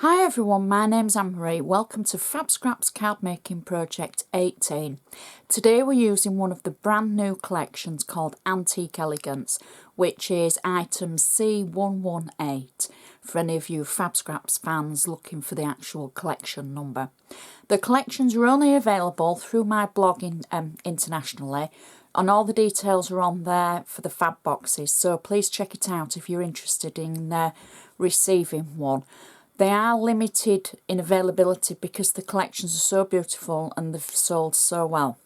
Hi everyone, my name's Anne-Marie. Welcome to FabScraps Card Making Project 18. Today we're using one of the brand new collections called Antique Elegance, which is item C118 for any of you FabScraps fans looking for the actual collection number. The collections are only available through my blog internationally, and all the details are on there for the fab boxes, so please check it out if you're interested in receiving one. They are limited in availability because the collections are so beautiful and they've sold so well.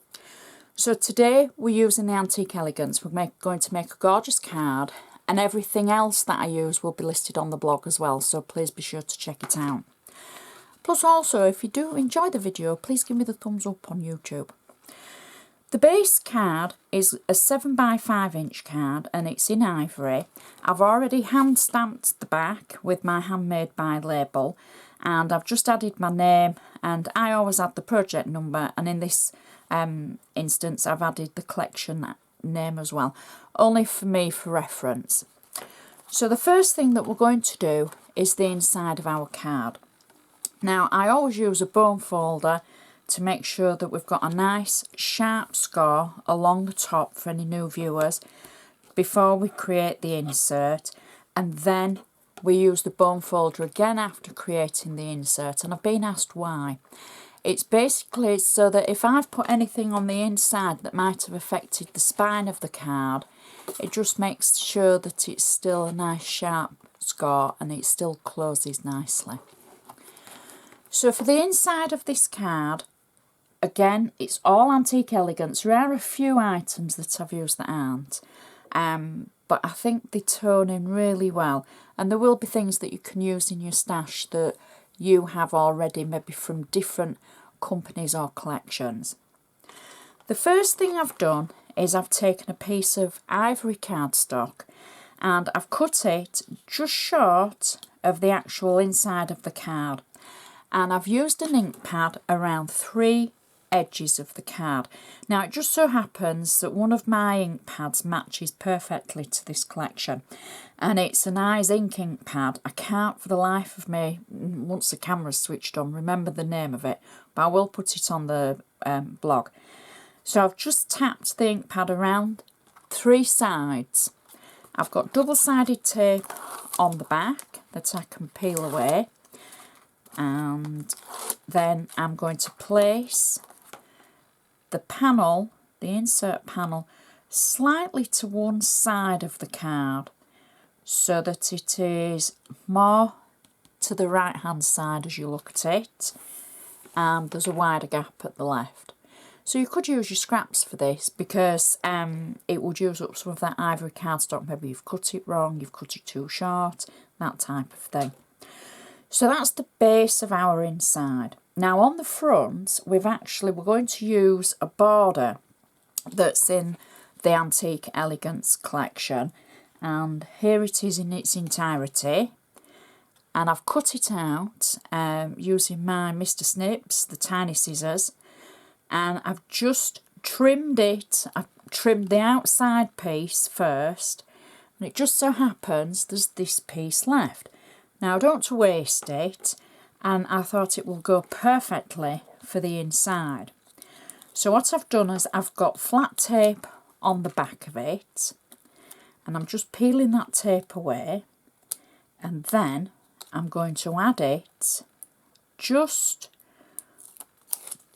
So today we're using the Antique Elegance. We're going to make a gorgeous card, and everything else that I use will be listed on the blog as well, so please be sure to check it out. Plus also, if you do enjoy the video, please give me the thumbs up on YouTube. The base card is a 7x5" card and it's in ivory. I've already hand stamped the back with my handmade by label, and I've just added my name, and I always add the project number, and in this instance I've added the collection name as well, only for me for reference. So the first thing that we're going to do is the inside of our card. Now I always use a bone folder to make sure that we've got a nice sharp score along the top for any new viewers before we create the insert, and then we use the bone folder again after creating the insert, and I've been asked why. It's basically so that if I've put anything on the inside that might have affected the spine of the card, it just makes sure that it's still a nice sharp score and it still closes nicely. So for the inside of this card, again, it's all Antique Elegance. There are a few items that I've used that aren't, but I think they tone in really well. And there will be things that you can use in your stash that you have already, maybe from different companies or collections. The first thing I've done is I've taken a piece of ivory cardstock and I've cut it just short of the actual inside of the card. And I've used an ink pad around 3 edges of the card. Now it just so happens that one of my ink pads matches perfectly to this collection, and it's a nice ink pad. I can't for the life of me, once the camera's switched on, remember the name of it, but I will put it on the blog. So I've just tapped the ink pad around 3 sides. I've got double-sided tape on the back that I can peel away, and then I'm going to place the panel, the insert panel, slightly to one side of the card so that it is more to the right hand side as you look at it, and there's a wider gap at the left. So you could use your scraps for this because it would use up some of that ivory cardstock. Maybe you've cut it wrong, you've cut it too short, that type of thing. So that's the base of our inside. Now on the front, we're going to use a border that's in the Antique Elegance collection, and here it is in its entirety, and I've cut it out using my Mr. Snips, the tiny scissors, and I've just trimmed it. I've trimmed the outside piece first, and it just so happens there's this piece left. Now I don't want to waste it, and I thought it will go perfectly for the inside. So what I've done is I've got flat tape on the back of it, and I'm just peeling that tape away, and then I'm going to add it just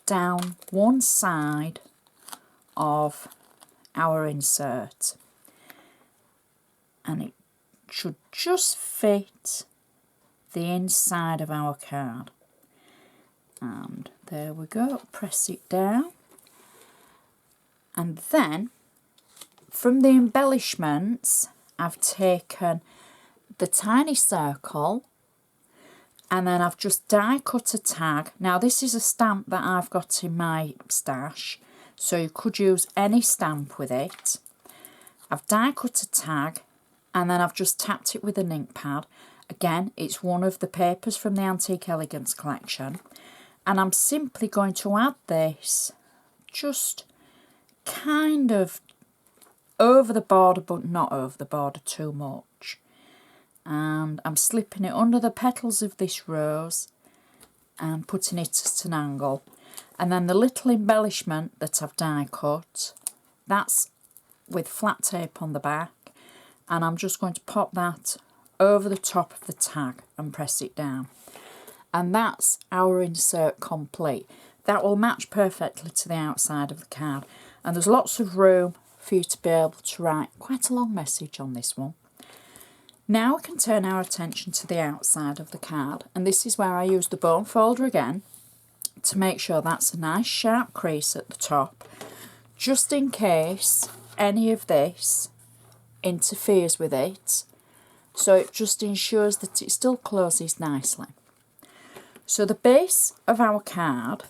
down one side of our insert, and it should just fit the inside of our card. And there we go, press it down, and then from the embellishments I've taken the tiny circle, and then I've just die cut a tag. Now this is a stamp that I've got in my stash, so you could use any stamp with it. I've die cut a tag, and then I've just tapped it with an ink pad. Again, it's one of the papers from the Antique Elegance collection, and I'm simply going to add this just kind of over the border, but not over the border too much. and I'm slipping it under the petals of this rose and putting it at an angle. And then the little embellishment that I've die cut, that's with flat tape on the back, and I'm just going to pop that over the top of the tag and press it down. And that's our insert complete. That will match perfectly to the outside of the card, and there's lots of room for you to be able to write quite a long message on this one. Now we can turn our attention to the outside of the card, and this is where I use the bone folder again to make sure that's a nice sharp crease at the top, just in case any of this interferes with it, so it just ensures that it still closes nicely. So the base of our card,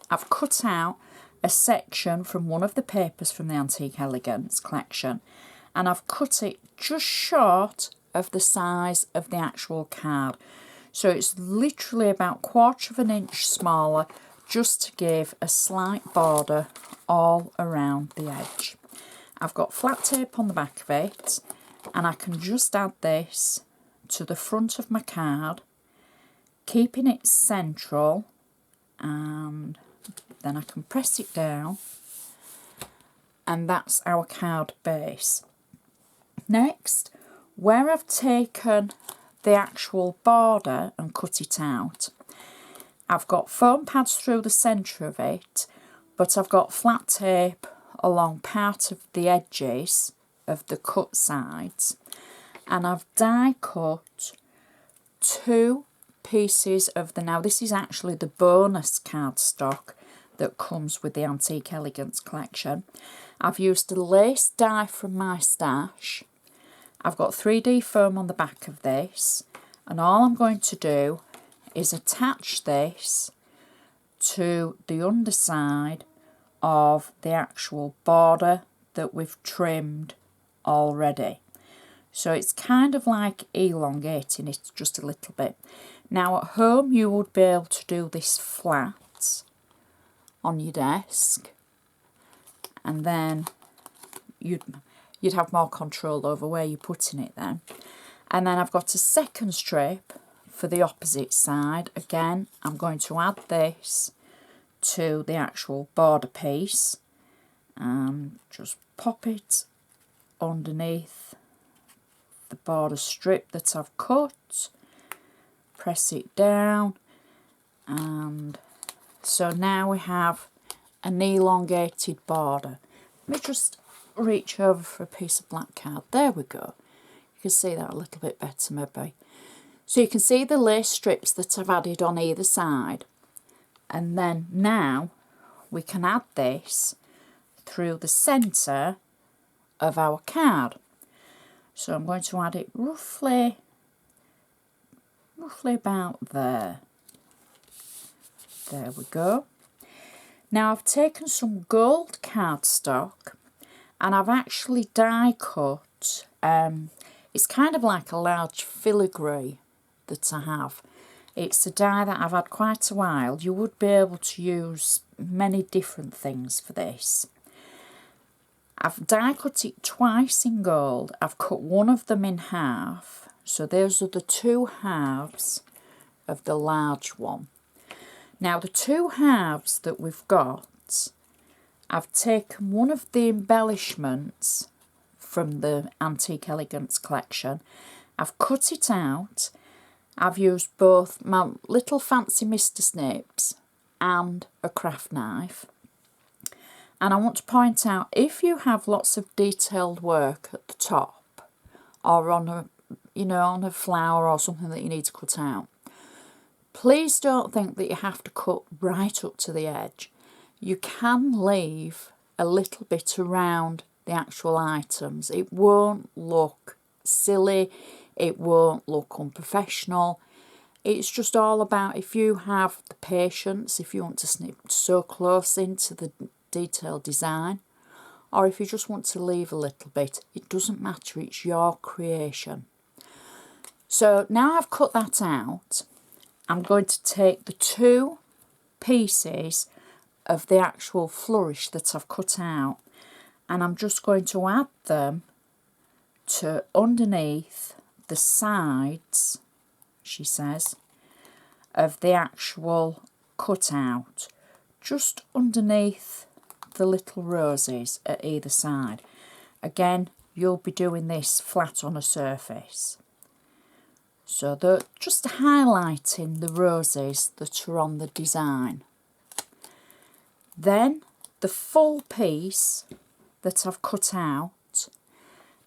I've cut out a section from one of the papers from the Antique Elegance collection, and I've cut it just short of the size of the actual card. So it's literally about 1/4 of an inch smaller, just to give a slight border all around the edge. I've got flat tape on the back of it, and I can just add this to the front of my card, keeping it central, and then I can press it down, and that's our card base. Next, where I've taken the actual border and cut it out, I've got foam pads through the centre of it, but I've got flat tape along part of the edges of the cut sides, and I've die cut 2 pieces of the, now this is actually the bonus cardstock that comes with the Antique Elegance collection. I've used a lace die from my stash. I've got 3D foam on the back of this, and all I'm going to do is attach this to the underside of the actual border that we've trimmed already. So it's kind of like elongating it just a little bit. Now at home you would be able to do this flat on your desk, and then you'd have more control over where you're putting it then. And then I've got a second strip for the opposite side. Again, I'm going to add this to the actual border piece and just pop it underneath the border strip that I've cut, press it down, and so now we have an elongated border. Let me just reach over for a piece of black card. There we go. You can see that a little bit better maybe. So you can see the lace strips that I've added on either side, and then now we can add this through the centre of our card. So I'm going to add it roughly about there. There we go. Now I've taken some gold cardstock and I've actually die cut, it's kind of like a large filigree that I have. It's a die that I've had quite a while. You would be able to use many different things for this. I've die cut it twice in gold. I've cut one of them in half. So those are the 2 halves of the large one. Now the 2 halves that we've got, I've taken one of the embellishments from the Antique Elegance collection. I've cut it out. I've used both my little fancy Mr. Snipes and a craft knife. And I want to point out, if you have lots of detailed work at the top or on a, on a flower or something that you need to cut out, please don't think that you have to cut right up to the edge. You can leave a little bit around the actual items. It won't look silly, it won't look unprofessional. It's just all about, if you have the patience, if you want to snip so close into the detailed design, or if you just want to leave a little bit, it doesn't matter, it's your creation. So now I've cut that out, I'm going to take the 2 pieces of the actual flourish that I've cut out, and I'm just going to add them to underneath the sides, she says, of the actual cutout, just underneath the little roses at either side. Again, you'll be doing this flat on a surface. So they're just highlighting the roses that are on the design. Then the full piece that I've cut out,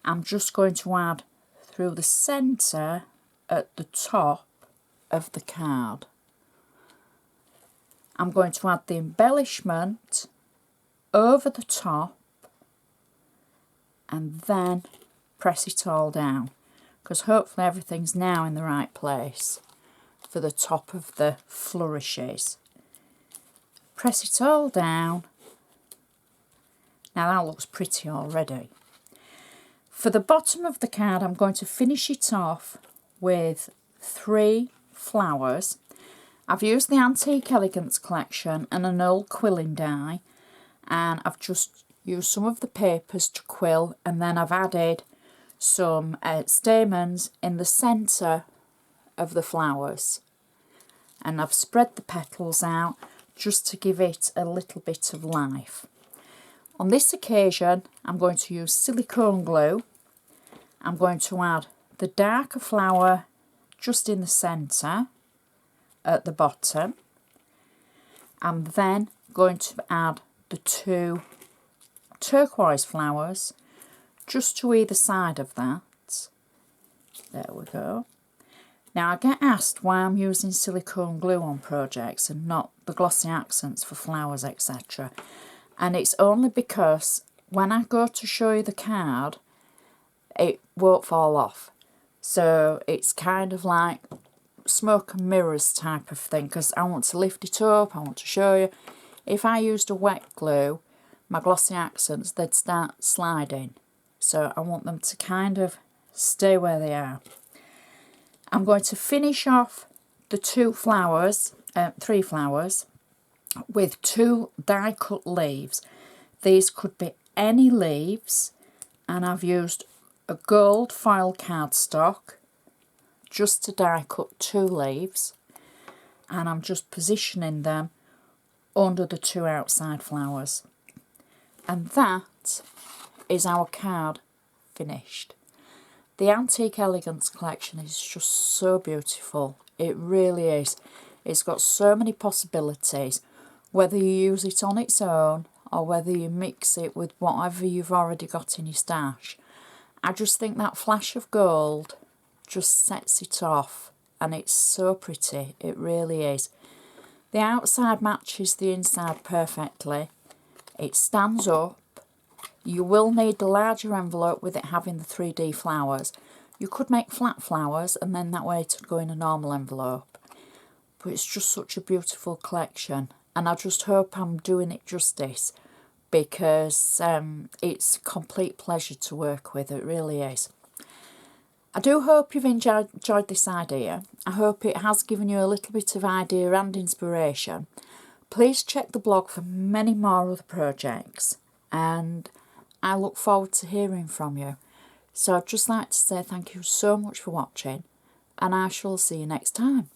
I'm just going to add through the centre at the top of the card. I'm going to add the embellishment over the top and then press it all down, because hopefully everything's now in the right place for the top of the flourishes. Press it all down. Now that looks pretty already. For the bottom of the card, I'm going to finish it off with 3 flowers. I've used the Antique Elegance Collection and an old quilling die, and I've just used some of the papers to quill, and then I've added some stamens in the centre of the flowers, and I've spread the petals out just to give it a little bit of life. On this occasion, I'm going to use silicone glue. I'm going to add the darker flower just in the centre at the bottom. I'm then going to add the 2 turquoise flowers just to either side of that. There we go. Now I get asked why I'm using silicone glue on projects and not the glossy accents for flowers, etc. And it's only because when I go to show you the card, it won't fall off. So it's kind of like smoke and mirrors type of thing, because I want to lift it up, I want to show you. If I used a wet glue, my glossy accents, they'd start sliding. So I want them to kind of stay where they are. I'm going to finish off the 3 flowers, with 2 die cut leaves. These could be any leaves, and I've used a gold foil cardstock just to die cut 2 leaves, and I'm just positioning them under the 2 outside flowers. And that is our card finished. The Antique Elegance Collection is just so beautiful. It really is. It's got so many possibilities, whether you use it on its own or whether you mix it with whatever you've already got in your stash. I just think that flash of gold just sets it off, and it's so pretty. It really is. The outside matches the inside perfectly. It stands up. You will need a larger envelope with it having the 3D flowers. You could make flat flowers and then that way it would go in a normal envelope. But it's just such a beautiful collection, and I just hope I'm doing it justice, because it's a complete pleasure to work with. It really is. I do hope you've enjoyed this idea. I hope it has given you a little bit of idea and inspiration. Please check the blog for many more other projects, and I look forward to hearing from you. So I'd just like to say thank you so much for watching, and I shall see you next time.